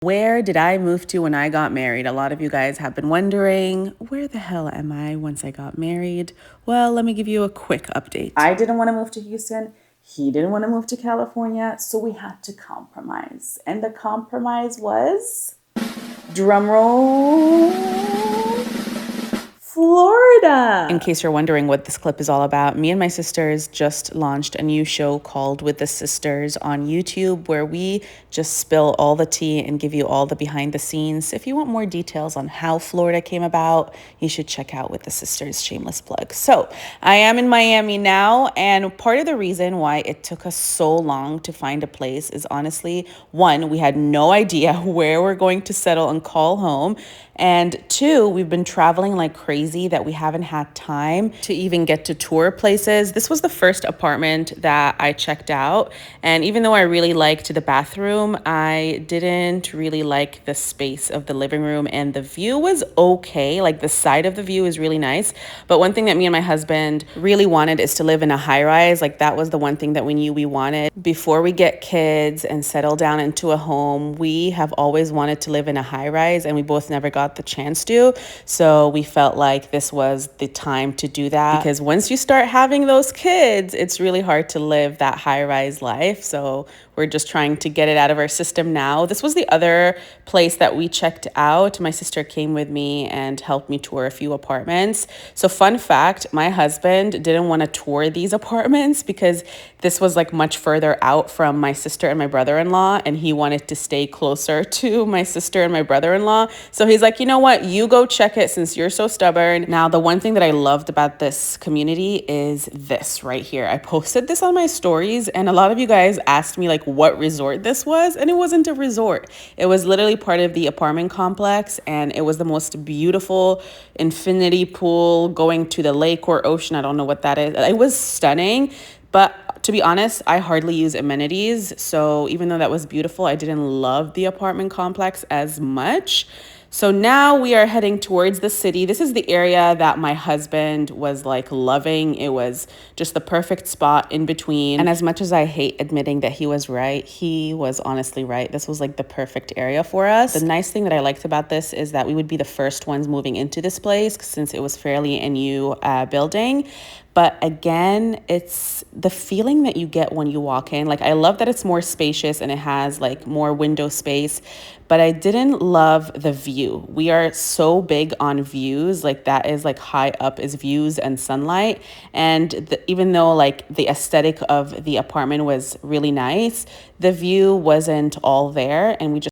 Where did I move to when I got married? A lot of you guys have been wondering, where the hell am I once I got married? Well, let me give you a quick update. I didn't want to move to Houston. He didn't want to move to California. So we had to compromise. And the compromise was, drumroll, Florida. In case you're wondering what this clip is all about, me and my sisters just launched a new show called With the Sisters on YouTube, where we just spill all the tea and give you all the behind the scenes. If you want more details on how Florida came about, you should check out With the Sisters. Shameless plug. So I am in Miami now, and part of the reason why it took us so long to find a place is honestly, one, we had no idea where we're going to settle and call home. And two, we've been traveling like crazy that we haven't had time to even get to tour places. This was the first apartment that I checked out. And even though I really liked the bathroom, I didn't really like the space of the living room, and the view was okay. Like the side of the view is really nice. But one thing that me and my husband really wanted is to live in a high rise. Like that was the one thing that we knew we wanted. Before we get kids and settle down into a home, we have always wanted to live in a high rise, and we both never got the chance to. So we felt like this was the time to do that, because once you start having those kids, it's really hard to live that high rise life. So we're just trying to get it out of our system now. This was the other place that we checked out. My sister came with me and helped me tour a few apartments. So fun fact, my husband didn't want to tour these apartments because this was like much further out from my sister and my brother-in-law, and he wanted to stay closer to my sister and my brother-in-law. So he's like, you know what, you go check it since you're so stubborn. Now, the one thing that I loved about this community is this right here. I posted this on my stories, and a lot of you guys asked me like what resort this was, and it wasn't a resort. It was literally part of the apartment complex, and it was the most beautiful infinity pool going to the lake or ocean. I don't know what that is. It was stunning, but to be honest, I hardly use amenities. So even though that was beautiful, I didn't love the apartment complex as much. So now we are heading towards the city. This is the area that my husband was like loving. It was just the perfect spot in between. And as much as I hate admitting that he was right, he was honestly right. This was like the perfect area for us. The nice thing that I liked about this is that we would be the first ones moving into this place since it was fairly a new building. But again, it's the feeling that you get when you walk in. Like, I love that it's more spacious and it has like more window space, but I didn't love the view. We are so big on views. Like that is like high up is views and sunlight. And even though like the aesthetic of the apartment was really nice, the view wasn't all there. And we just